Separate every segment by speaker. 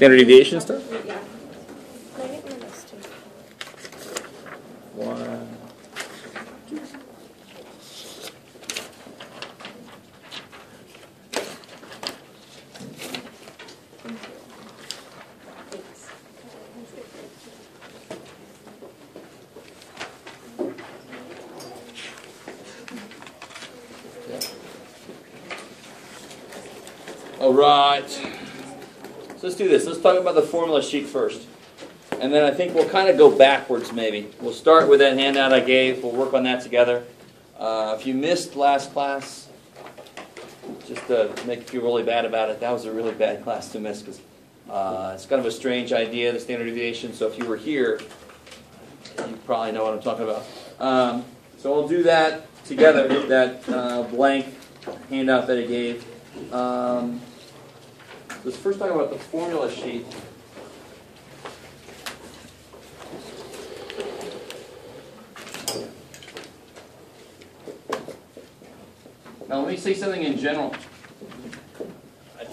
Speaker 1: standard deviation stuff?
Speaker 2: Yeah.
Speaker 1: One. All right. So let's do this. Let's talk about the formula sheet first. And then I think we'll kind of go backwards maybe. We'll start with that handout I gave. We'll work on that together. If you missed last class, just to make you feel really bad about it, that was a really bad class to miss because it's kind of a strange idea, the standard deviation. So if you were here, you probably know what I'm talking about. So we'll do that together, that blank handout that I gave. Let's first talk about the formula sheet. Now let me say something in general.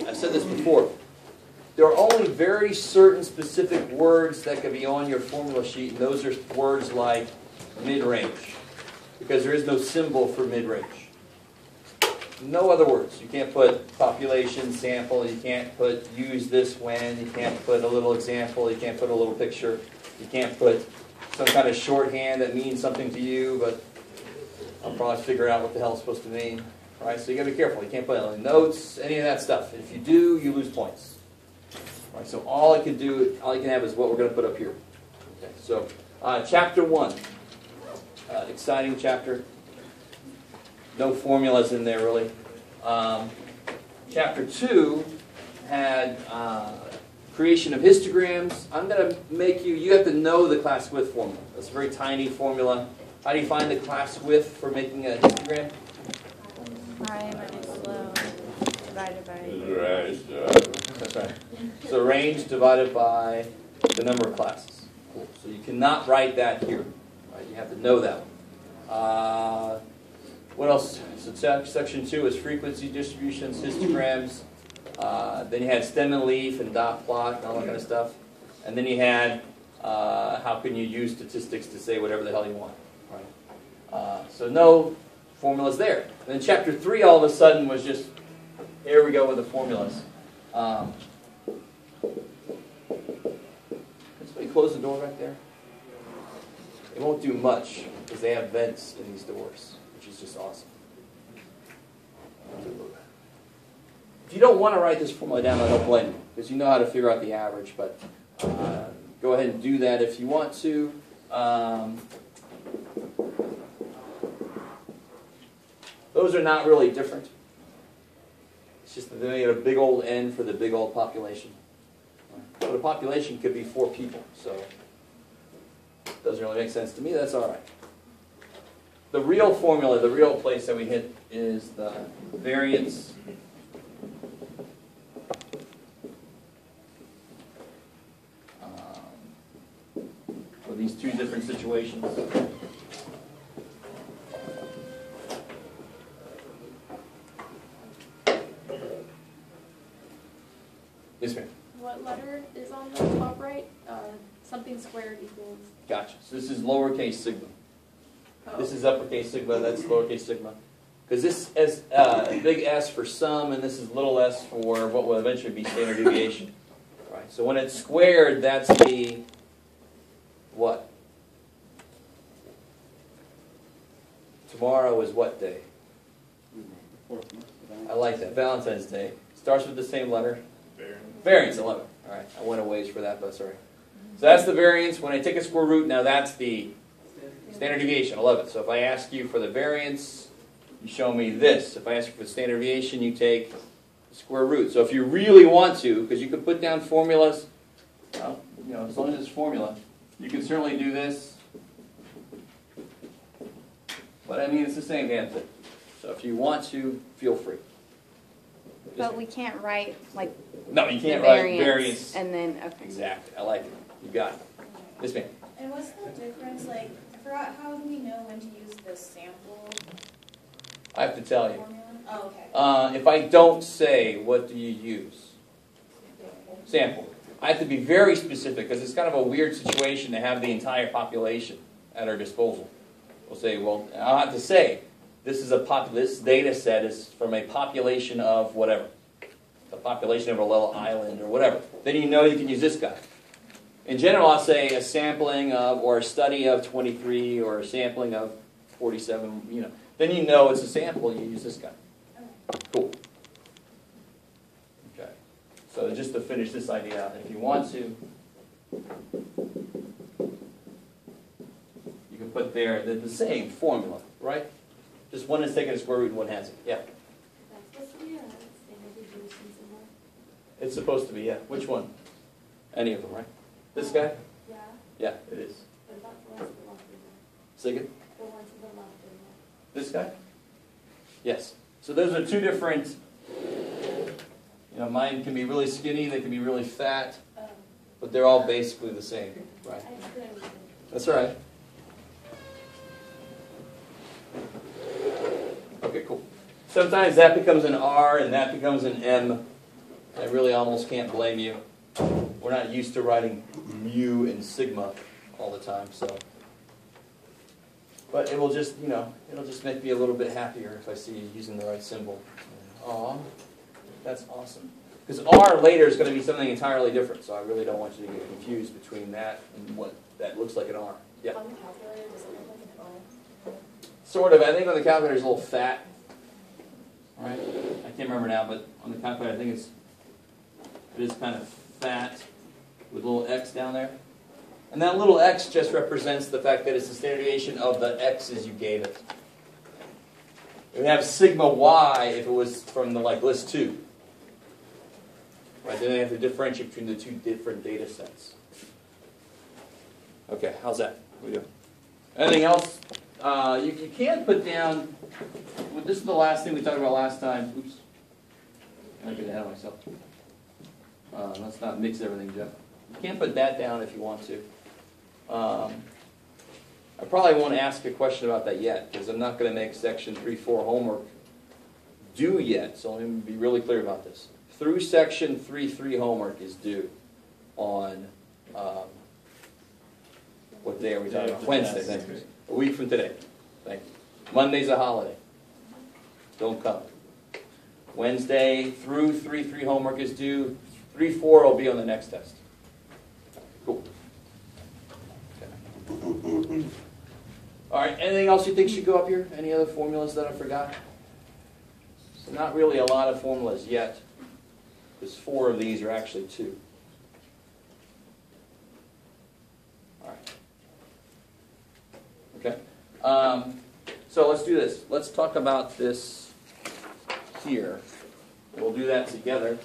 Speaker 1: I said this before. There are only very certain specific words that can be on your formula sheet, and those are words like mid-range, because there is no symbol for mid-range. No other words. You can't put population, sample, you can't put use this when, you can't put a little example, you can't put a little picture, you can't put some kind of shorthand that means something to you, but I'll probably figure out what the hell it's supposed to mean. Right? So you got to be careful. You can't put any notes, any of that stuff. If you do, you lose points. Right? So all you can have is what we're going to put up here. Okay, so chapter 1, exciting chapter. No formulas in there, really. Chapter 2 had creation of histograms. I'm going to make you have to know the class width formula. It's a very tiny formula. How do you find the class width for making a histogram?
Speaker 2: Pi minus low divided by...
Speaker 1: That's right. So range divided by the number of classes. Cool. So you cannot write that here. Right? You have to know that one. What else? So section 2 is frequency distributions, histograms. Then you had stem and leaf and dot plot and all that kind of stuff. And then you had how can you use statistics to say whatever the hell you want. Right? So no formulas there. And then chapter 3 all of a sudden was just, here we go with the formulas. Can somebody close the door back there? It won't do much because they have vents in these doors, which is just awesome. If you don't want to write this formula down, I don't blame you, because you know how to figure out the average, but go ahead and do that if you want to. Those are not really different. It's just that they made a big old N for the big old population. But a population could be 4 people, so it doesn't really make sense to me. That's all right. The real formula, the real place that we hit is the variance for these 2 different situations. Yes, ma'am.
Speaker 3: What letter is on the top right? Something squared equals...
Speaker 1: Gotcha. So this is lowercase sigma.
Speaker 3: Oh.
Speaker 1: This is uppercase sigma, that's lowercase sigma. Because this is big S for sum, and this is little s for what will eventually be standard deviation. Right. So when it's squared, that's the what? Tomorrow is what day? I like that. Valentine's Day. Starts with the same letter. Variance, 11. All right, I went a ways for that, but sorry. So that's the variance. When I take a square root, now that's the standard deviation, 11. So if I ask you for the variance, you show me this. If I ask you for the standard deviation, you take the square root. So if you really want to, because you could put down formulas, well, you know, as long as it's formula, you can certainly do this. But I mean, it's the same damn thing. So if you want to, feel free.
Speaker 2: But we can't write, like,
Speaker 1: no, you can't write variance.
Speaker 2: And then, okay.
Speaker 1: Exactly. I like it. You got it. Yes, ma'am.
Speaker 4: And what's the difference, like, I forgot, how do we know when to use the sample
Speaker 1: I have to tell you.
Speaker 4: formula? Oh, okay.
Speaker 1: If I don't say, what do you use? Sample. I have to be very specific because it's kind of a weird situation to have the entire population at our disposal. We'll say, well, I'll have to say, this data set is from a population of whatever. The population of a little island or whatever. Then you know you can use this guy. In general, I'll say a sampling of, or a study of 23, or a sampling of 47, you know. Then you know it's a sample, you use this guy. Cool. Okay. So just to finish this idea out, if you want to, you can put there the same formula, right? Just one is taking a square root and one hasn't. Yeah.
Speaker 3: That's supposed to be a standard deviation symbol.
Speaker 1: It's supposed to be, yeah. Which one? Any of them, right? This guy?
Speaker 3: Yeah.
Speaker 1: Yeah, it is.
Speaker 3: What about the one to the left of
Speaker 1: Second?
Speaker 3: the one to the left of
Speaker 1: This guy? Yes. So those are two different, you know, mine can be really skinny, they can be really fat, but they're all basically the same, right?
Speaker 3: I just couldn't read it.
Speaker 1: That's all right. Okay, cool. Sometimes that becomes an R and that becomes an M. I really almost can't blame you. We're not used to writing mu and sigma all the time, so. But it will just, you know, it'll just make me a little bit happier if I see you using the right symbol. Aw, that's awesome. Because R later is going to be something entirely different, so I really don't want you to get confused between that and what that looks like an R. Yeah.
Speaker 3: On the calculator, does it look like an O?
Speaker 1: Sort of. I think on the calculator it's a little fat. Right? I can't remember now, but on the calculator I think it is kind of fat with a little X down there. And that little X just represents the fact that it's the standard deviation of the X's you gave it. It would have sigma Y if it was from the list 2. Right? Then they have to differentiate between the two different data sets. Okay, how's that? What we do? Anything else? You can put down, well, this is the last thing we talked about last time. Oops. I get ahead of myself. Let's not mix everything, Jeff. You can put that down if you want to. I probably won't ask a question about that yet, because I'm not going to make section 3-4 homework due yet. So let me be really clear about this. Through section 3-3 homework is due on, what day are we talking about? Wednesday, thank you. A week from today. Thank you. Monday's a holiday. Don't come. Wednesday through 3-3 homework is due. 3-4 will be on the next test. Cool. Okay. All right, anything else you think should go up here? Any other formulas that I forgot? So not really a lot of formulas yet, because 4 of these are actually 2. All right. Okay. So let's do this. Let's talk about this here. We'll do that together.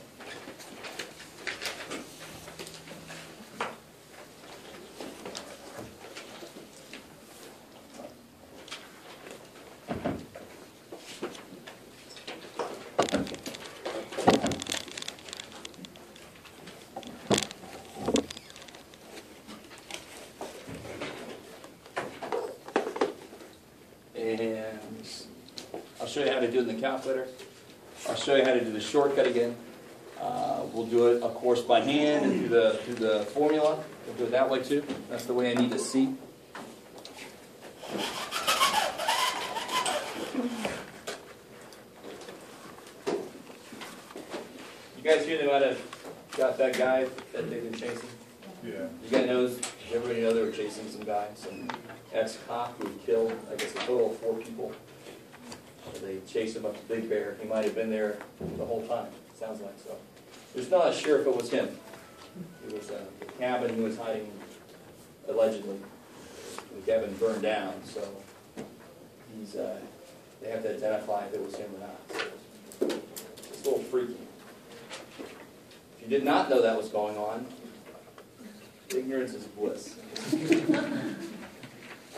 Speaker 1: I'll show you how to do it in the calculator. I'll show you how to do the shortcut again. We'll do it, of course, by hand and through the formula. We'll do it that way too. That's the way I need to see. You guys hear they might have got that guy that they've been chasing?
Speaker 5: Yeah.
Speaker 1: You guys knows, everybody know they were chasing some guy, some ex-cop who killed, I guess, a total of 4 people. So they chased him up to Big Bear. He might have been there the whole time, sounds like so. There's not sure if it was him. It was the cabin he was hiding, allegedly. The cabin burned down, so he's, they have to identify if it was him or not. So it's a little freaky. If you did not know that was going on, ignorance is bliss.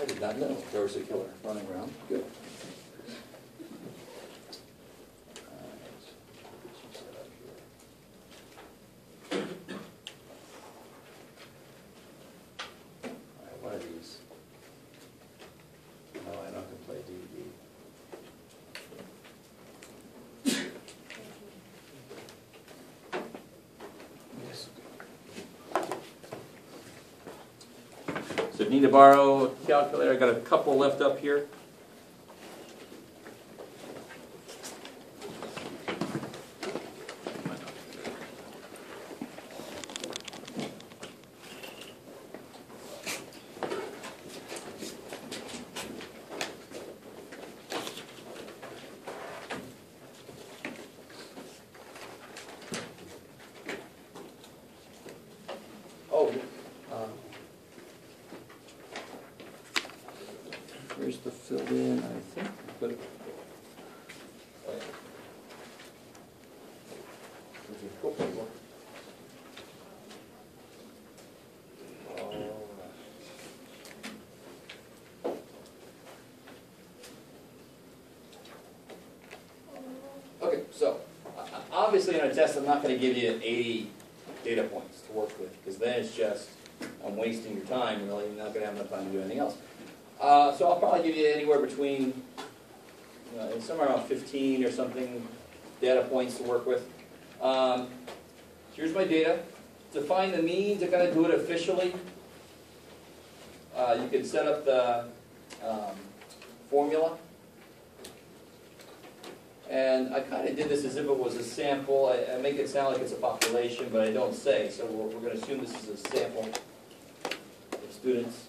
Speaker 1: I did not know there was a killer running around. Good. One of these. No, I'm not going to play DVD. Yes. So if you need to borrow a calculator, I got a couple left up here. Here's the filled in, I think. But okay, so obviously in a test I'm not going to give you 80 data points to work with, because then it's just, I'm wasting your time, really. You're not going to have enough time to do anything else. So I'll probably give you anywhere between, somewhere around 15 or something data points to work with. Here's my data. To find the means, I'm going to do it officially. You can set up the formula. And I kind of did this as if it was a sample. I make it sound like it's a population, but I don't say. So we're going to assume this is a sample of students.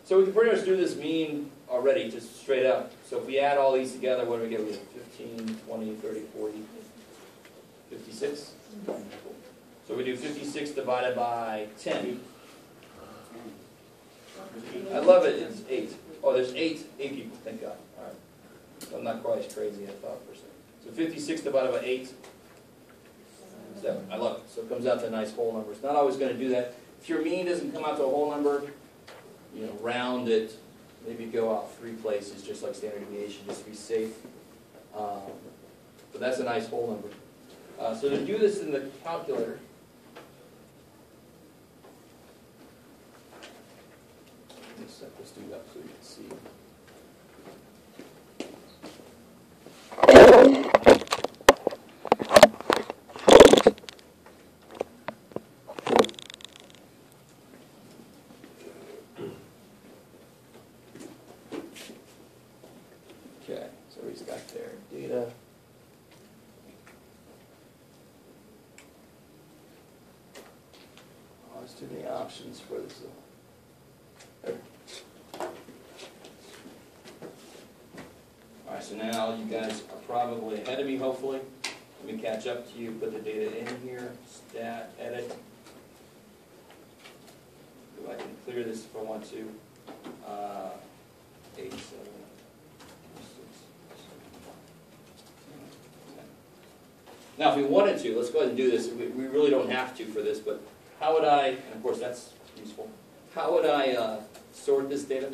Speaker 1: So we can pretty much do this mean already, just straight up. So if we add all these together, what do we get? We have 15, 20, 30, 40, 56. So we do 56 divided by 10. I love it, it's 8. Oh, there's 8 people, thank God. All right. So I'm not quite as crazy as I thought for a second. So 56 divided by 8, 7. I love it. So it comes out to a nice whole number. It's not always going to do that. If your mean doesn't come out to a whole number, round it, maybe go out 3 places, just like standard deviation, just to be safe. But that's a nice whole number. So to do this in the calculator, let me set this dude up so you can see. Okay, so he's got their data. Oh, there's too many options for this. There. All right, so now you guys are probably ahead of me, hopefully. Let me catch up to you, put the data in here, stat, edit. I can clear this if I want to. 8, 7, 6, 10. Now, if we wanted to, let's go ahead and do this. We really don't have to for this, but how would I, and of course that's useful, how would I sort this data?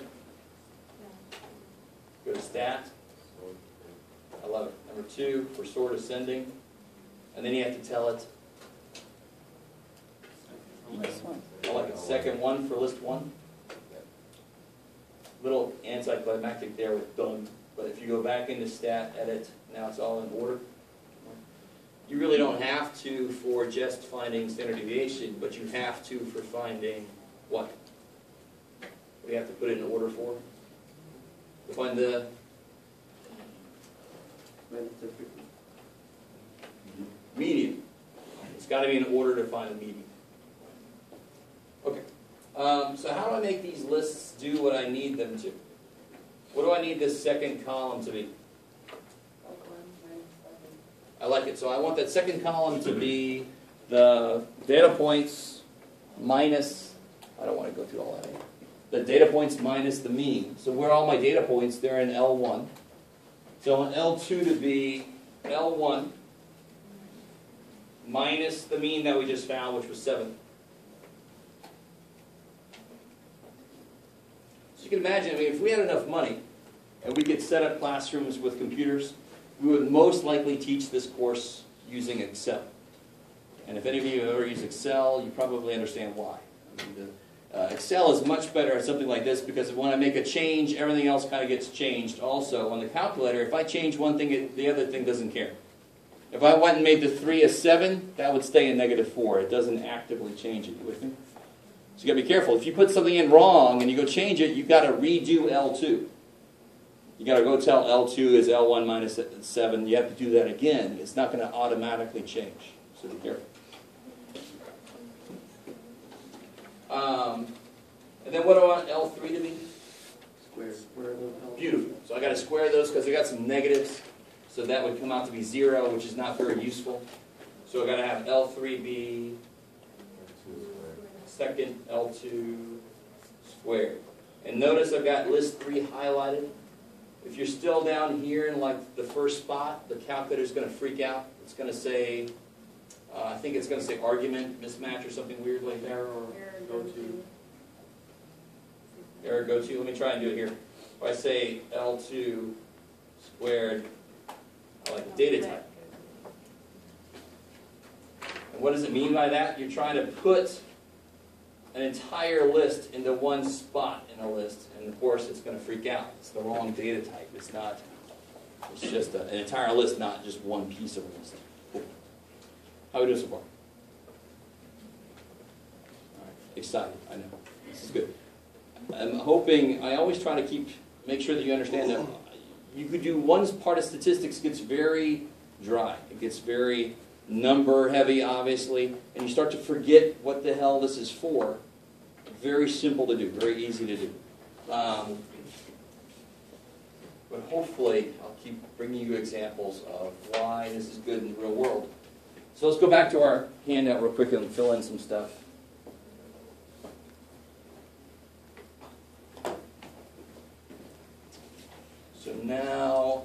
Speaker 1: Go to stat. I love it. Number 2, for sort ascending. And then you have to tell it.
Speaker 2: This one.
Speaker 1: I like it. Second one for list 1. Little anticlimactic there with done. But if you go back into stat, edit, now it's all in order. You really don't have to for just finding standard deviation, but you have to for finding what? What do you have to put it in order for? To find the median. It's got to be in order to find the median. Okay. So how do I make these lists do what I need them to? What do I need this second column to be? I like it. So I want that second column to be the data points minus, I don't want to go through all that. The data points minus the mean. So where are all my data points? They're in L1. So I want L2 to be L1 minus the mean that we just found, which was 7. So you can imagine, I mean, if we had enough money and we could set up classrooms with computers, we would most likely teach this course using Excel. And if any of you have ever used Excel, you probably understand why. I mean, Excel is much better at something like this because when I make a change, everything else kind of gets changed. Also, on the calculator, if I change one thing, the other thing doesn't care. If I went and made the 3 a 7, that would stay in -4. It doesn't actively change it. You with me? So you got to be careful. If you put something in wrong and you go change it, you've got to redo L2. You got to go tell L2 is L1 minus 7. You have to do that again. It's not going to automatically change. So be careful. And then what do I want L3 to be?
Speaker 5: Square those L's.
Speaker 1: Beautiful. So I got to square those because I got some negatives. So that would come out to be 0, which is not very useful. So I got to have L3 be second L2 squared. And notice I've got list 3 highlighted. If you're still down here in like the first spot, the calculator's going to freak out. It's going to say, I think it's going to say argument mismatch or something weird like that. Or go to. Error go to. Let me try and do it here. If I say L2 squared, I like data type. And what does it mean by that? You're trying to put an entire list into one spot in a list, and of course it's going to freak out. It's the wrong data type. It's not. It's just an entire list, not just one piece of a list. Cool. How are we doing so far? All right. Excited. I know. This is good. I'm hoping. I always try to make sure that you understand that you could do one part of statistics gets very dry. It gets very number heavy, obviously, and you start to forget what the hell this is for. Very simple to do, very easy to do. But hopefully, I'll keep bringing you examples of why this is good in the real world. So let's go back to our handout real quick and fill in some stuff. So now,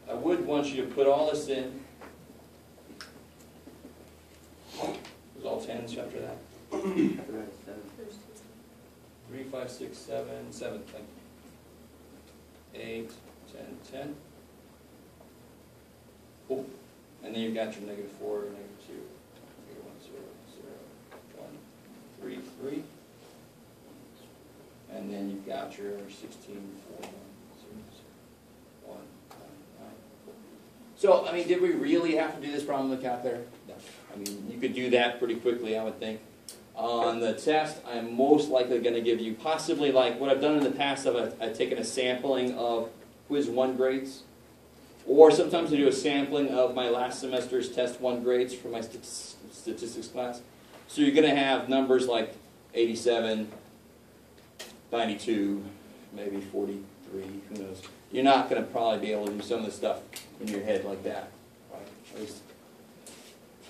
Speaker 1: I would want you to put all this in. It was all 10s after that. 3, 5, 6, 7, 7. 8, 10, 10. Cool. And then you've got your -4, -2, -1, 0, 0, 1, 3, 3. And then you've got your 16, 4, 1, 0, 1, 9, 9. So, I mean, did we really have to do this problem with the calculator? No. I mean, you could do that pretty quickly, I would think. On the test, I'm most likely going to give you possibly like what I've done in the past. I've taken a sampling of Quiz 1 grades. Or sometimes I do a sampling of my last semester's Test 1 grades for my statistics class. So you're going to have numbers like 87, 92, maybe 43, who knows. You're not going to probably be able to do some of the stuff in your head like that. Right? At least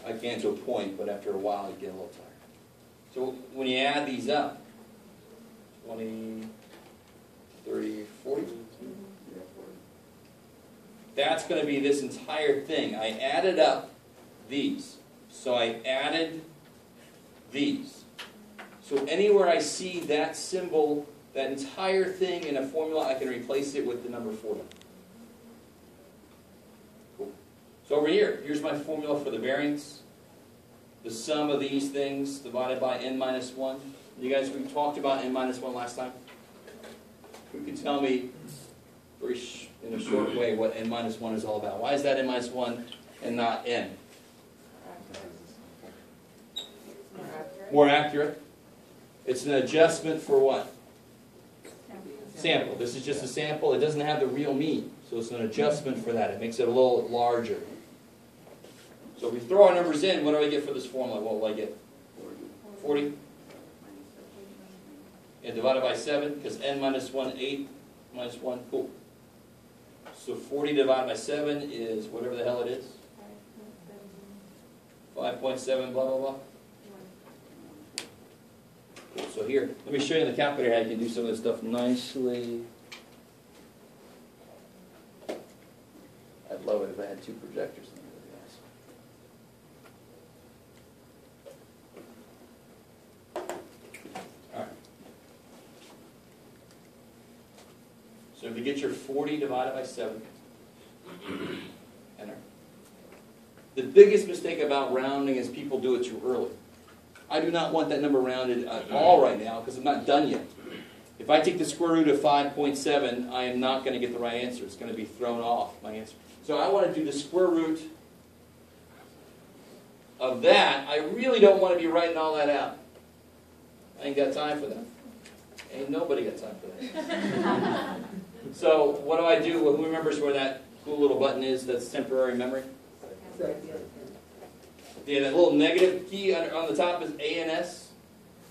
Speaker 1: I can to a point, but after a while you get a little tired. So when you add these up, 20, 30, 40, that's going to be this entire thing. I added up these. So I added these. So anywhere I see that symbol, that entire thing in a formula, I can replace it with the number 40. Cool. So over here, here's my formula for the variance. The sum of these things divided by n minus 1. You guys, we talked about n minus 1 last time. Who can tell me in a short way what n minus 1 is all about? Why is that n minus 1 and not n? More accurate. It's an adjustment for what? Sample. This is just a sample. It doesn't have the real mean. So it's an adjustment for that. It makes it a little larger. So if we throw our numbers in, what do I get for this formula? What will I get? 40. And divided by 7, because n minus 1, 8 minus 1, cool. So 40 divided by 7 is whatever the hell it is. 5.7, blah, blah, blah. Cool. So here, let me show you in the calculator how you can do some of this stuff nicely. I'd love it if I had 2 projectors. So if you get your 40 divided by 7, enter. The biggest mistake about rounding is people do it too early. I do not want that number rounded at all right now because I'm not done yet. If I take the square root of 5.7, I am not going to get the right answer. It's going to be thrown off, my answer. So I want to do the square root of that. I really don't want to be writing all that out. I ain't got time for that. Ain't nobody got time for that. So what do I do? Well, who remembers where that cool little button is that's temporary memory? Yeah, that little negative key on the top is A and S.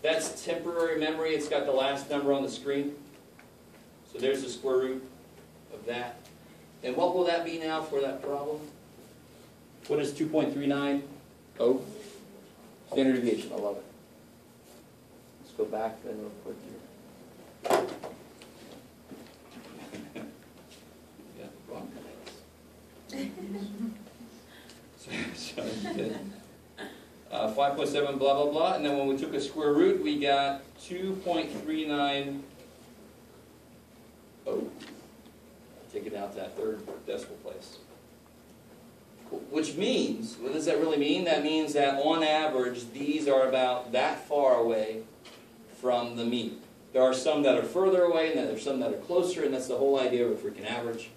Speaker 1: That's temporary memory. It's got the last number on the screen. So there's the square root of that. And what will that be now for that problem? What is 2.39? Oh, standard deviation. I love it. Let's go back then real quick here. Yeah, wrong. So 5.7 blah blah blah, and then when we took a square root, we got 2.39. Oh, take it out to that third decimal place. Which means, what does that really mean? That means that on average, these are about that far away from the mean. There are some that are further away, and then there's some that are closer, and that's the whole idea of a freaking average.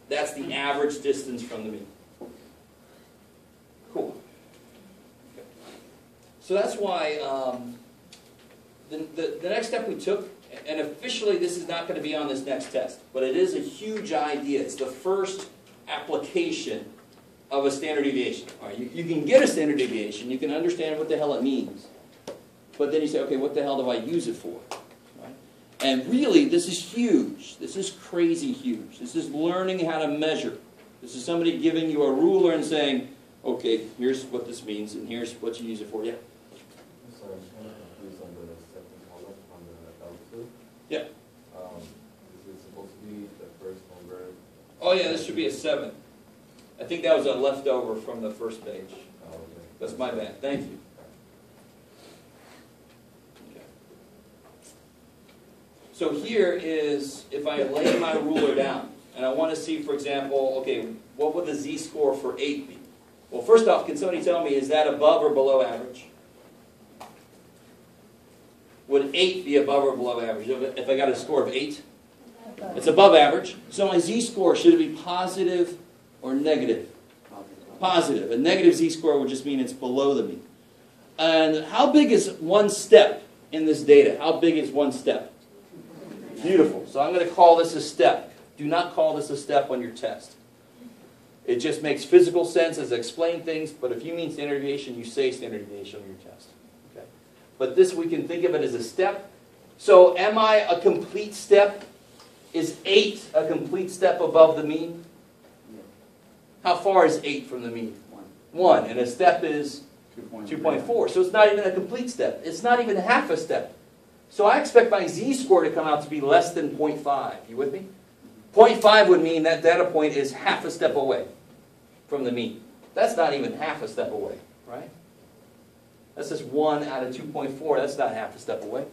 Speaker 1: That's the average distance from the mean. Cool. Okay. So that's why the next step we took, and officially this is not going to be on this next test, but it is a huge idea. It's the first application of a standard deviation. All right, you can get a standard deviation, you can understand what the hell it means, but then you say, okay, what the hell do I use it for? Right? And really, this is huge. This is crazy huge. This is learning how to measure. This is somebody giving you a ruler and saying, okay, here's what this means, and here's what you use it for. Yeah?
Speaker 6: So I'm kind of confused on the second column on the L2.
Speaker 1: Yeah.
Speaker 6: Is it supposed to be the first number?
Speaker 1: Oh yeah, this should be a 7. I think that was a leftover from the first page.
Speaker 6: Oh, okay.
Speaker 1: That's my bad. Thank you. Okay. So here is, if I lay my ruler down, and I want to see, for example, okay, what would the z-score for 8 be? Well, first off, can somebody tell me, is that above or below average? Would 8 be above or below average? If I got a score of 8? It's above average. So my z-score, should it be positive or negative? Positive. A negative z-score would just mean it's below the mean. And how big is one step in this data? How big is one step? Beautiful. So I'm going to call this a step. Do not call this a step on your test. It just makes physical sense as I explain things, but if you mean standard deviation, you say standard deviation on your test. Okay? But this, we can think of it as a step. So am I a complete step? Is 8 a complete step above the mean? How far is 8 from the mean? 1. And a step is 2.4. So it's not even a complete step. It's not even half a step. So I expect my z-score to come out to be less than 0.5. You with me? 0.5 would mean that data point is half a step away from the mean. That's not even half a step away, right? That's just 1 out of 2.4. That's not half a step away.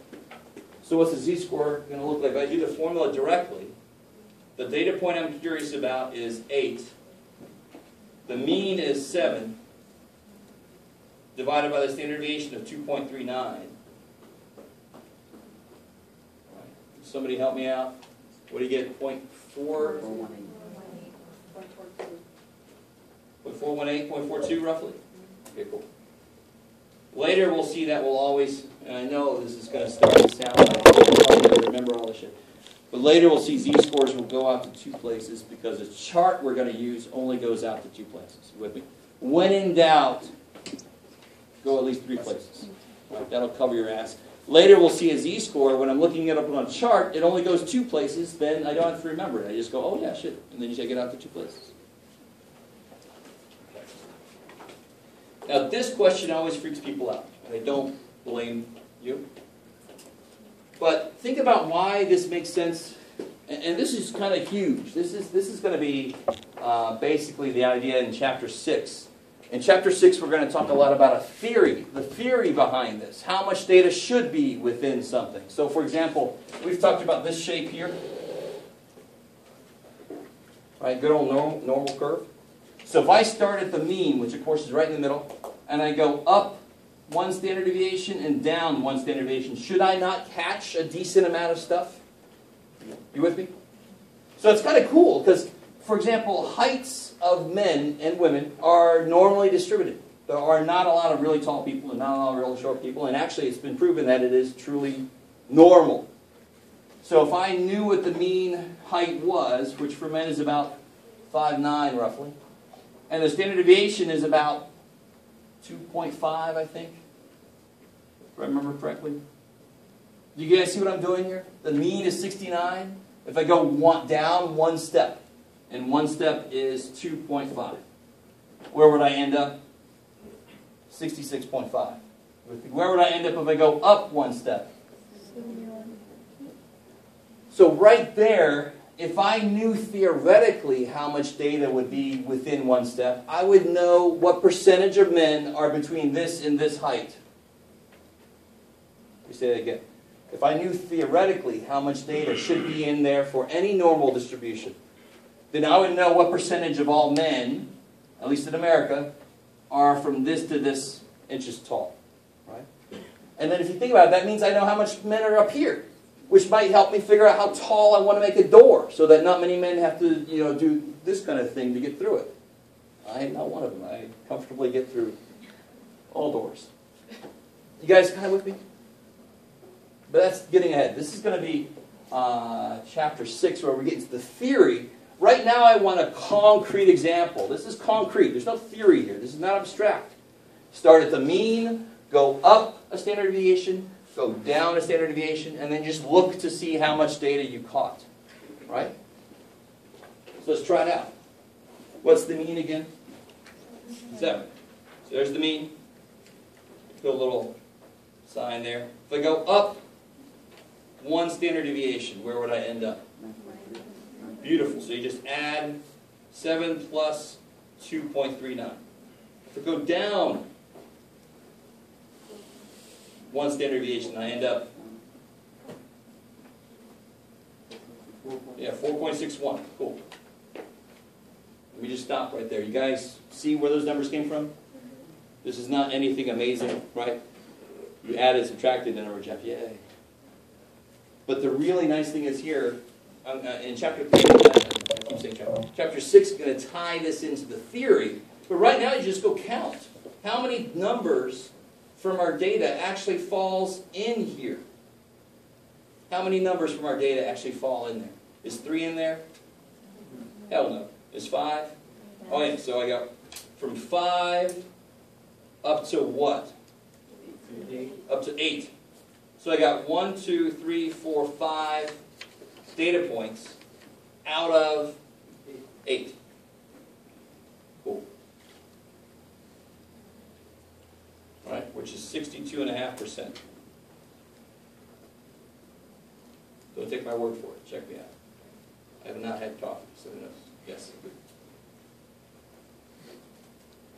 Speaker 1: So what's the z-score going to look like? If I do the formula directly, the data point I'm curious about is 8. The mean is 7, divided by the standard deviation of 2.39. Right. Somebody help me out. What do you get? 0.4? 0.418, 0.42 roughly? Okay, cool. Later we'll see that we'll always, and I know this is going to start to sound like I'm going to remember all this shit. But later we'll see z-scores will go out to 2 places because the chart we're going to use only goes out to 2 places. You with me? When in doubt, go at least 3 places. Right, that'll cover your ass. Later we'll see a z-score. When I'm looking it up on a chart, it only goes 2 places. Then I don't have to remember it. I just go, oh yeah, shit. And then you take it out to 2 places. Now this question always freaks people out. And I don't blame you. But think about why this makes sense. And this is kind of huge. This is going to be basically the idea in Chapter 6. In Chapter 6, we're going to talk a lot about a theory, the theory behind this, how much data should be within something. So, for example, we've talked about this shape here. Right, good old normal curve. So if I start at the mean, which of course is right in the middle, and I go up 1 standard deviation and down 1 standard deviation, should I not catch a decent amount of stuff? You with me? So it's kind of cool because, for example, heights of men and women are normally distributed. There are not a lot of really tall people and not a lot of really short people, and actually it's been proven that it is truly normal. So if I knew what the mean height was, which for men is about 5'9" roughly, and the standard deviation is about 2.5, I think, if I remember correctly. Do you guys see what I'm doing here? The mean is 69. If I go down one step, and one step is 2.5, where would I end up? 66.5. Where would I end up if I go up one step? So right there, if I knew theoretically how much data would be within one step, I would know what percentage of men are between this and this height. Let me say that again. If I knew theoretically how much data should be in there for any normal distribution, then I would know what percentage of all men, at least in America, are from this to this inches tall. Right? And then if you think about it, that means I know how much men are up here, which might help me figure out how tall I want to make a door so that not many men have to, do this kind of thing to get through it. I am not one of them. I comfortably get through all doors. You guys kind of with me? But that's getting ahead. This is going to be chapter 6 where we get into the theory. Right now I want a concrete example. This is concrete. There's no theory here. This is not abstract. Start at the mean, go up a standard deviation, go down a standard deviation, and then just look to see how much data you caught. Right? So let's try it out. What's the mean again? 7. So there's the mean. Put a little sign there. If I go up one standard deviation, where would I end up? Beautiful. So you just add 7 plus 2.39. If I go down one standard deviation, I end up 4.61. Cool. Let me just stop right there. You guys see where those numbers came from? This is not anything amazing, right? You added, subtracted, and a reject. Yay. But the really nice thing is here, in chapter 6 is going to tie this into the theory. But right now you just go count. How many numbers from our data actually falls in here? How many numbers from our data actually fall in there? Is 3 in there? Hell no. Is 5? Oh yeah, so I got from 5 up to what? Up to 8. So I got 1, 2, 3, 4, 5 data points out of 8. Cool. Right, which is 62.5%. Don't take my word for it. Check me out. I have not had coffee, so who knows? Yes.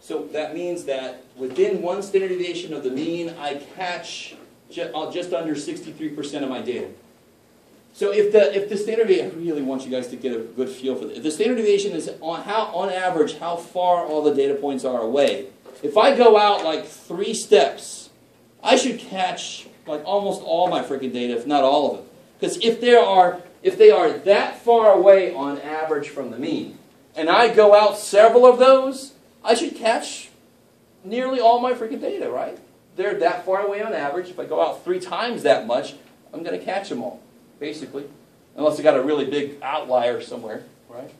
Speaker 1: So that means that within one standard deviation of the mean, I catch just under 63% of my data. So if the standard deviation, I really want you guys to get a good feel for this. If the standard deviation is on average how far all the data points are away. If I go out like 3 steps, I should catch like almost all my freaking data, if not all of it. Because if they are that far away on average from the mean, and I go out several of those, I should catch nearly all my freaking data, right? They're that far away on average. If I go out 3 times that much, I'm going to catch them all, basically. Unless I got a really big outlier somewhere, right?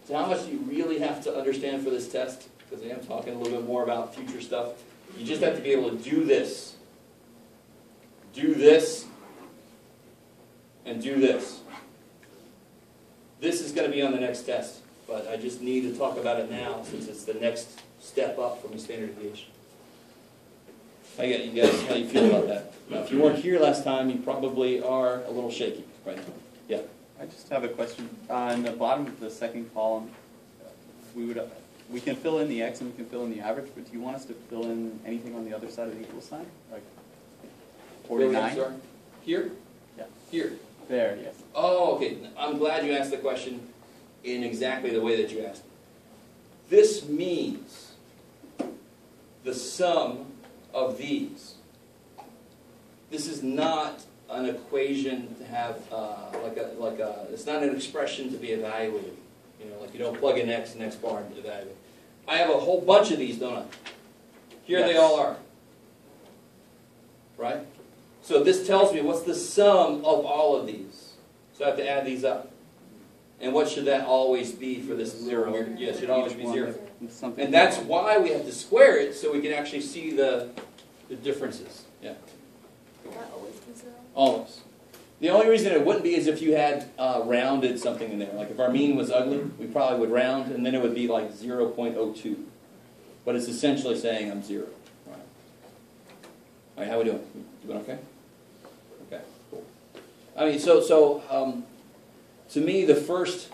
Speaker 1: So how much do you really have to understand for this test? Because I am talking a little bit more about future stuff. You just have to be able to do this. Do this. And do this. This is going to be on the next test. But I just need to talk about it now since it's the next step up from the standard deviation. How you guys, how you feel about that? Now, if you weren't here last time, you probably are a little shaky right now. Yeah.
Speaker 5: I just have a question. On the bottom of the second column, we can fill in the x and we can fill in the average, but do you want us to fill in anything on the other side of the equal sign? Like 49?
Speaker 1: Sorry. Here?
Speaker 5: Yeah.
Speaker 1: Here.
Speaker 5: There, yes.
Speaker 1: Oh, okay. I'm glad you asked the question in exactly the way that you asked it. This means the sum of these. This is not an equation to have it's not an expression to be evaluated. You know, like you don't plug in X and X bar into that. I have a whole bunch of these, don't I? Here they
Speaker 5: Yes.
Speaker 1: all are. Right? So this tells me what's the sum of all of these. So I have to add these up. And what should that always be for this 0? Yes, it should always be 0.
Speaker 5: Something
Speaker 1: And that's why we have to square it, so we can actually see the differences. Yeah.
Speaker 3: Would that always be 0?
Speaker 1: Almost. The only reason it wouldn't be is if you had rounded something in there. Like if our mean was ugly, we probably would round, and then it would be like 0.02. But it's essentially saying I'm 0. All right, how we doing? Doing okay? Okay, cool. I mean, to me, the first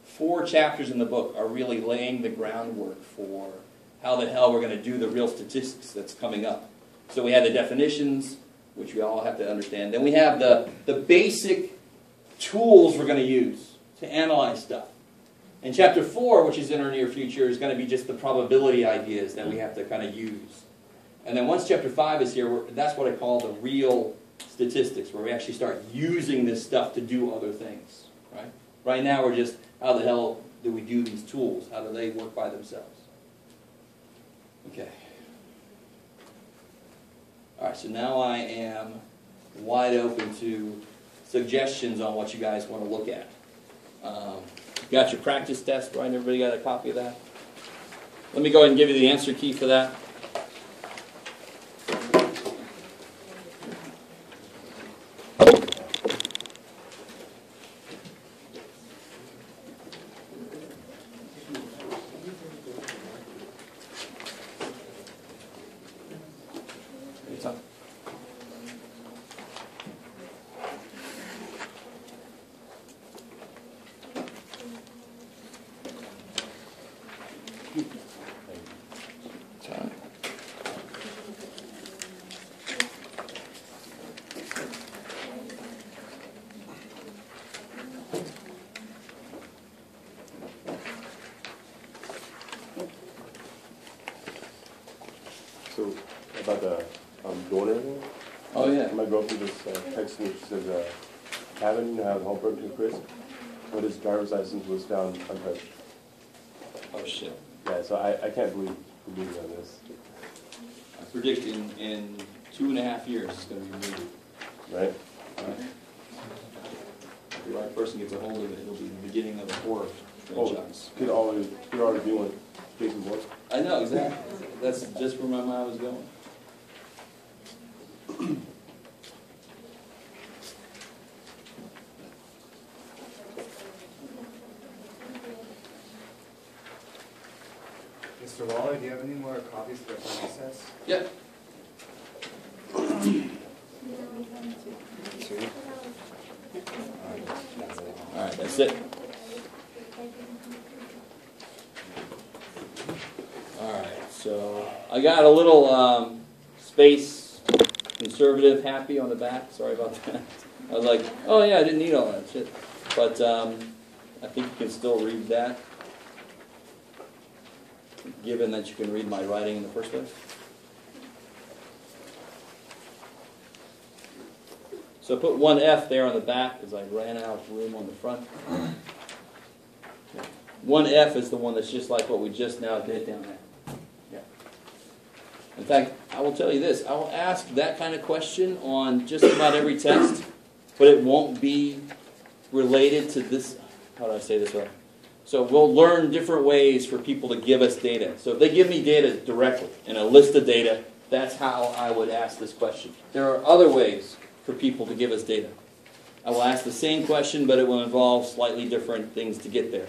Speaker 1: 4 chapters in the book are really laying the groundwork for how the hell we're going to do the real statistics that's coming up. So we have the definitions, which we all have to understand. Then we have the basic tools we're going to use to analyze stuff. And chapter 4, which is in our near future, is going to be just the probability ideas that we have to kind of use. And then once chapter 5 is here, that's what I call the real statistics, where we actually start using this stuff to do other things. Right? Right now we're just, how the hell do we do these tools? How do they work by themselves? Okay. All right, so now I am wide open to suggestions on what you guys want to look at. Got your practice test, right? Everybody got a copy of that? Let me go ahead and give you the answer key for that.
Speaker 6: So, about the donor thing,
Speaker 1: Oh, yeah.
Speaker 6: my girlfriend just texted me, she says, Kevin, you have homework to Chris, but his driver's license was found untouched.
Speaker 1: Oh, shit.
Speaker 6: Yeah, so I can't believe on this.
Speaker 1: I predict in 2.5 years it's going to be removed.
Speaker 6: Right?
Speaker 1: Right? If the right person gets a hold of it, it'll be the beginning of a horror franchise.
Speaker 6: Could already be one. Jason Bourne.
Speaker 1: I know, exactly. That's just where my mind was going.
Speaker 7: Mr. Waller, do you have any more copies for recess?
Speaker 1: Yeah. All right, that's it. All right, so I got a little space conservative happy on the back. Sorry about that. I was like, oh yeah, I didn't need all that shit. But I think you can still read that, given that you can read my writing in the first place. So I put 1F there on the back because I ran out of room on the front. 1F is the one that's just like what we just now did down there. Yeah. In fact, I will tell you this. I will ask that kind of question on just about every test, but it won't be related to this. How do I say this right? So we'll learn different ways for people to give us data. So if they give me data directly in a list of data, that's how I would ask this question. There are other ways for people to give us data. I will ask the same question, but it will involve slightly different things to get there.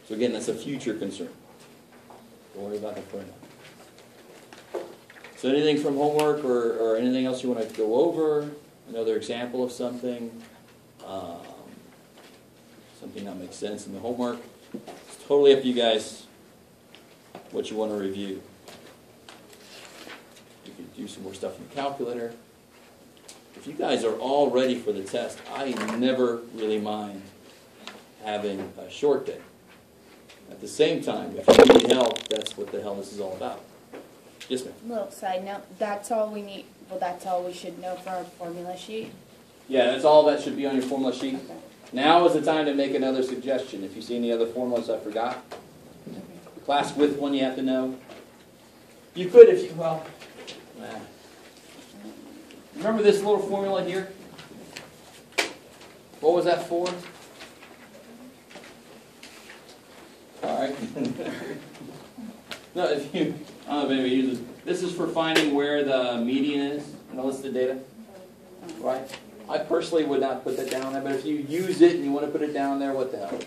Speaker 1: So again, that's a future concern. Don't worry about that for now. So anything from homework or anything else you want to go over? Another example of something? Something that makes sense in the homework? It's totally up to you guys what you want to review. You could do some more stuff in the calculator. If you guys are all ready for the test, I never really mind having a short day. At the same time, if you need help, that's what the hell this is all about. Yes, ma'am.
Speaker 2: Little side note, that's all we need, well, that's all we should know for our formula sheet.
Speaker 1: Yeah, that's all that should be on your formula sheet.
Speaker 2: Okay.
Speaker 1: Now is the time to make another suggestion. If you see any other formulas I forgot, the class width one you have to know. You could if you, well, nah. Remember this little formula here? What was that for? All right. No, if you, I don't know if anybody uses, this is for finding where the median is in the list of data, right? I personally would not put that down there, but if you use it and you want to put it down there, what the hell?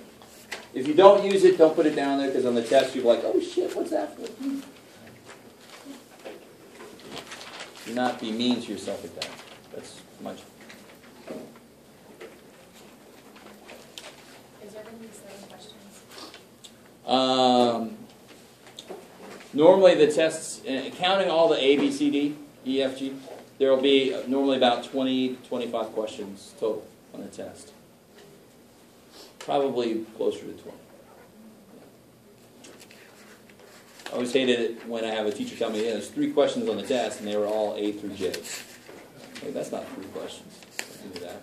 Speaker 1: If you don't use it, don't put it down there, because on the test you're like, oh shit, what's that for? Do not be mean to yourself with that. That's much.
Speaker 4: Is there going to be 7 questions?
Speaker 1: Normally the tests, counting all the A, B, C, D, E, F, G, there will be normally about 20 to 25 questions total on the test. Probably closer to 20. I always hated it when I have a teacher tell me, yeah, there's 3 questions on the test, and they were all A through J. Hey, that's not 3 questions. Don't do that.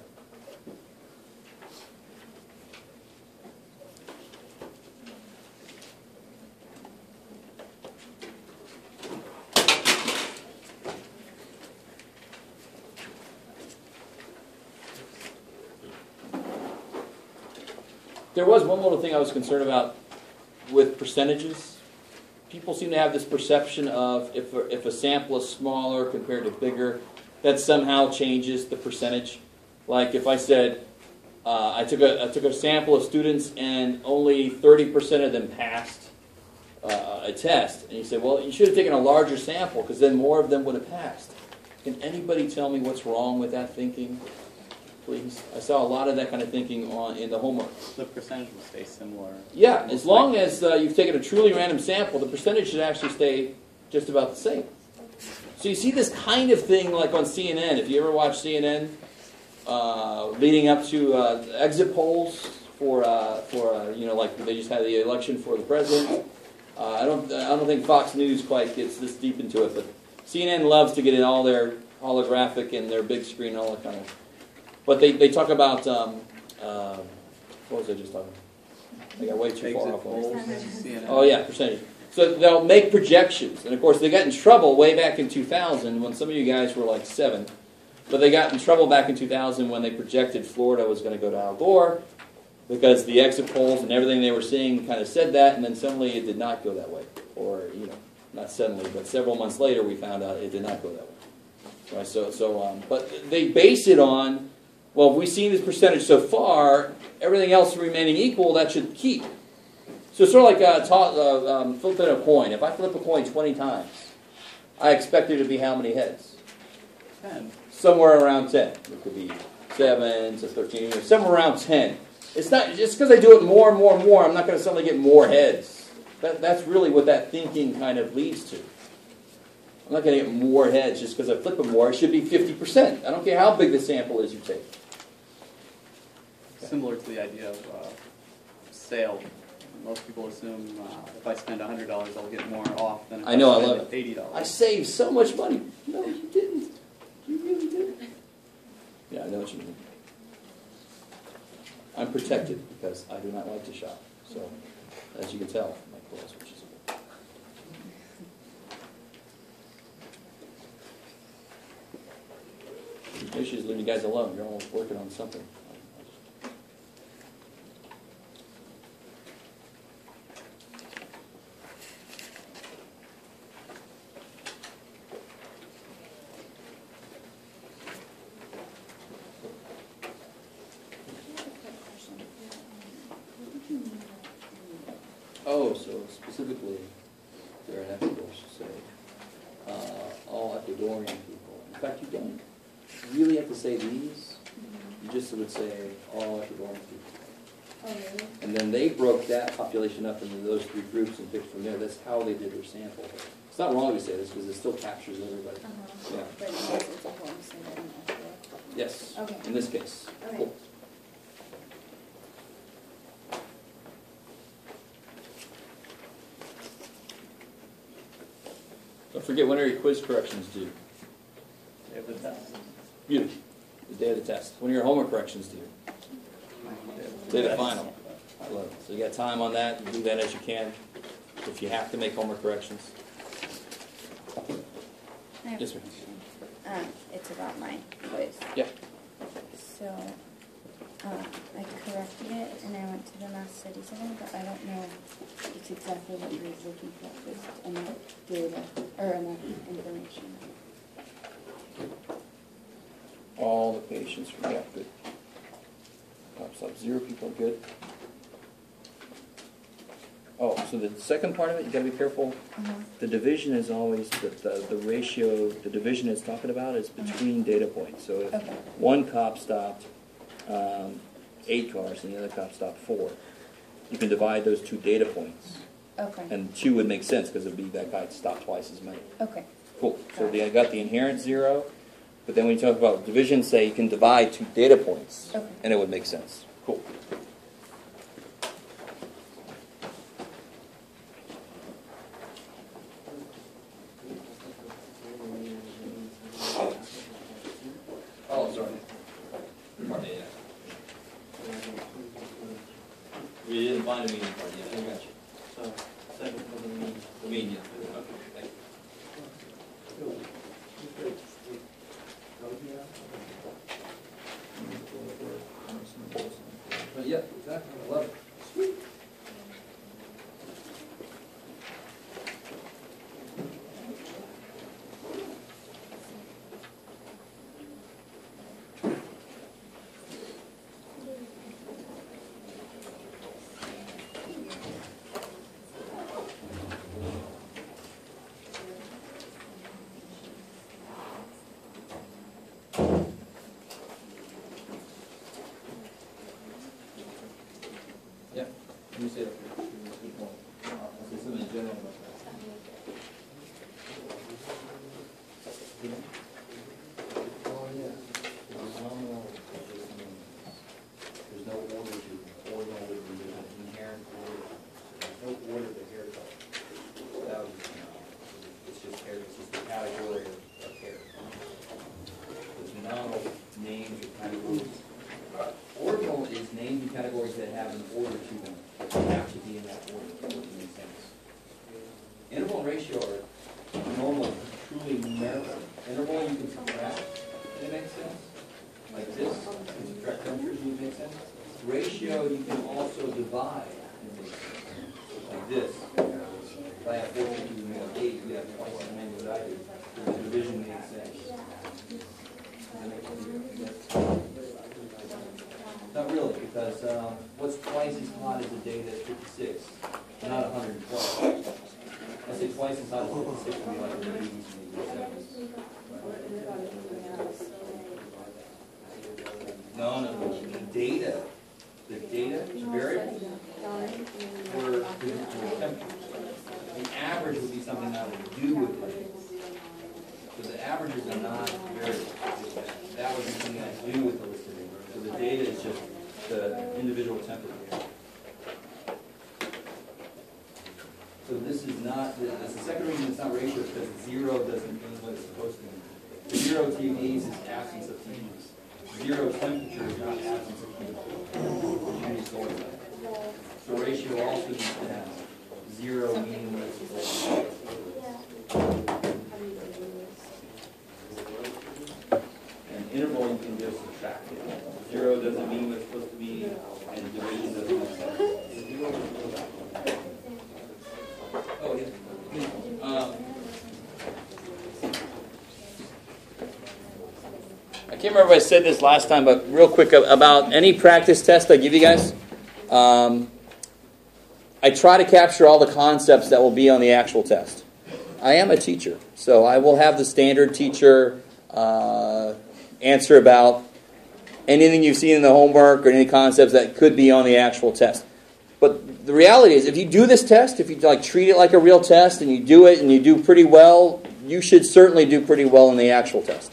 Speaker 1: There was one little thing I was concerned about with percentages. People seem to have this perception of if a sample is smaller compared to bigger, that somehow changes the percentage. Like if I said I took a sample of students and only 30% of them passed a test, and you said, well, you should have taken a larger sample because then more of them would have passed. Can anybody tell me what's wrong with that thinking? Please. I saw a lot of that kind of thinking in the homework.
Speaker 5: The percentage will stay similar.
Speaker 1: Yeah, as long as you've taken a truly random sample, the percentage should actually stay just about the same. So you see this kind of thing like on CNN. If you ever watch CNN, leading up to exit polls for like they just had the election for the president. I don't think Fox News quite gets this deep into it, but CNN loves to get in all their holographic and their big screen and all that kind of. But they talk about, what was I just talking about? I got way too far off. Oh yeah, percentage. So they'll make projections. And of course they got in trouble way back in 2000 when some of you guys were like 7. But they got in trouble back in 2000 when they projected Florida was going to go to Al Gore because the exit polls and everything they were seeing kind of said that, and then suddenly it did not go that way. Or, not suddenly, but several months later we found out it did not go that way. Right, but they base it on, well, if we've seen this percentage so far, everything else remaining equal, that should keep. So it's sort of like flipping a coin. If I flip a coin 20 times, I expect there to be how many heads?
Speaker 5: 10.
Speaker 1: Somewhere around 10. It could be 7 to 13, somewhere around 10. It's not just because I do it more and more and more, I'm not going to suddenly get more heads. That's really what that thinking kind of leads to. I'm not going to get more heads just because I flip them more. It should be 50%. I don't care how big the sample is you take.
Speaker 5: Similar to the idea of sale. Most people assume if I spend $100, I'll get more off than if
Speaker 1: I know, I
Speaker 5: spend
Speaker 1: love it.
Speaker 5: $80.
Speaker 1: I saved so much money. No, you didn't. You really didn't. Yeah, I know what you mean. I'm protected because I do not like to shop. So, as you can tell, my clothes, which is good. Maybe she's leaving you guys alone. You're all working on something. Oh, so specifically, they're an Ecuador, say, all Ecuadorian people. In fact, you don't really have to say these. You just would say all Ecuadorian people.
Speaker 4: Oh, really?
Speaker 1: And then they broke that population up into those 3 groups and picked from there. That's how they did their sample. It's not wrong to say this because it still captures everybody. Yeah.
Speaker 2: But yes, it's important to say that in Ecuador.
Speaker 1: Yes.
Speaker 2: Okay.
Speaker 1: In this case.
Speaker 2: Okay.
Speaker 1: Cool. Don't forget, when are your quiz corrections due?
Speaker 5: They have the test.
Speaker 1: Beautiful. The day of the test. When are your homework corrections due? Say the final. I love it. So you got time on that. You do that as you can. If you have to make homework corrections.
Speaker 2: I have
Speaker 1: Yes,
Speaker 2: a
Speaker 1: ma'am.
Speaker 2: question. It's about my quiz.
Speaker 1: Yeah.
Speaker 2: So, I corrected it and I went to the Mass Studies one, but I don't know it's exactly what you was looking for. Just enough data, or enough information.
Speaker 1: All the patients, yeah, good. Pops up 0 people, good. Oh, so the second part of it, you gotta be careful. The division is always, the ratio, the division it's talking about is between data points. So if
Speaker 2: Okay.
Speaker 1: one cop stopped 8 cars and the other cop stopped 4, you can divide those 2 data points.
Speaker 2: Okay.
Speaker 1: And 2 would make sense because it'd be that guy stopped twice as many.
Speaker 2: Okay.
Speaker 1: Cool. So I got the inherent 0, but then when you talk about division, say you can divide 2 data points,
Speaker 2: Okay.
Speaker 1: and it would make sense. Cool. Oh, sorry. Pardon me, yeah. We didn't find a meeting part yet. I got you. So, second for the meeting. The meeting, yeah. Okay, thank you. Yeah, exactly. I love it. Sweet. Yeah, you say it. Good point. I'll say something in general about that. Oh, yeah. There's no order to ordinal with an inherent order. There's no order to hair color. That was, it's just hair, it's just the category of hair. There's no names or categories. Ordinal is names and categories that have an order to them. They have to be in that order for it to make sense. Interval and ratio are normal, truly numerical. Interval you can subtract, it makes sense. Like this, you can subtract temperatures, it makes sense. Ratio you can also divide, it makes sense. Like this. If I have 4 people and you have 8, you have twice as many as I do. The division makes sense. Does that make sense? Not really, because what's twice as hot as a day that's 56, not 112. I say twice as hot as 56 would be like in the 80s and the 70s. No, the data variable for temperatures. The average would be something that would do with it. So the averages are not variables. That would be something that do with the list of numbers. So the data is just the individual temperature. So this is not, that's the second reason it's not ratio, is because 0 doesn't mean what it's supposed to mean. The 0 TVs is absence of TVs. 0 temperature is not absence of TVs. So ratio also needs to have 0 meaning what it's supposed to be. And interval you can just subtract it. 0 doesn't mean what it's supposed to be, and division doesn't make sense. Oh, yeah. I can't remember if I said this last time, but real quick about any practice test I give you guys. I try to capture all the concepts that will be on the actual test. I am a teacher, so I will have the standard teacher answer about anything you've seen in the homework or any concepts that could be on the actual test. But the reality is, if you do this test, if you treat it like a real test and you do it and you do pretty well, you should certainly do pretty well in the actual test.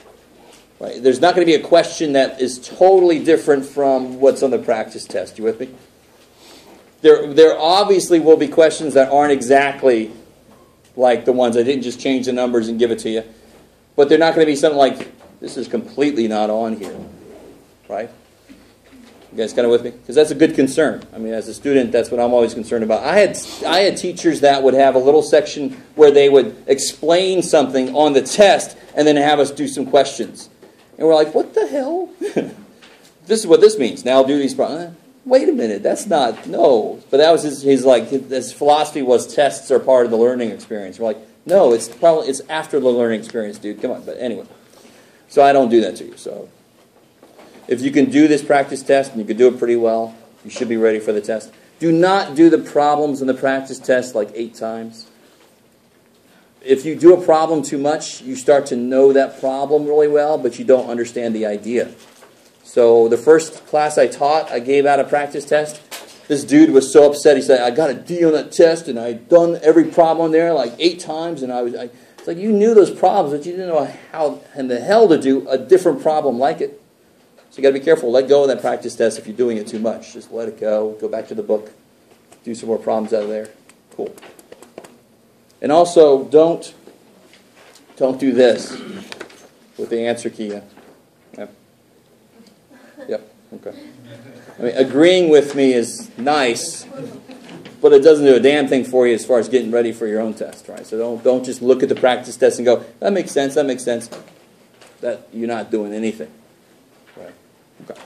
Speaker 1: Right? There's not going to be a question that is totally different from what's on the practice test. You with me? There obviously will be questions that aren't exactly like the ones I didn't just change the numbers and give it to you. But they're not going to be something like, this is completely not on here. Right? You guys kind of with me? Because that's a good concern. I mean, as a student, that's what I'm always concerned about. I had teachers that would have a little section where they would explain something on the test and then have us do some questions. And we're like, what the hell? This is what this means. Now do these problems. Wait a minute, that's not, no. But that was his philosophy was tests are part of the learning experience. We're like, no, it's after the learning experience, dude. Come on. But anyway, so I don't do that to you. So if you can do this practice test and you can do it pretty well, you should be ready for the test. Do not do the problems in the practice test like 8 times. If you do a problem too much, you start to know that problem really well, but you don't understand the idea. So the first class I taught, I gave out a practice test. This dude was so upset. He said, I got a D on that test, and I'd done every problem there like 8 times. And it's like, you knew those problems, but you didn't know how in the hell to do a different problem like it. So you got to be careful. Let go of that practice test if you're doing it too much. Just let it go. Go back to the book. Do some more problems out of there. Cool. And also, don't do this with the answer key. Yep. Okay. I mean, agreeing with me is nice, but it doesn't do a damn thing for you as far as getting ready for your own test, right? So don't just look at the practice test and go, that makes sense, that makes sense. That you're not doing anything. Right. Okay.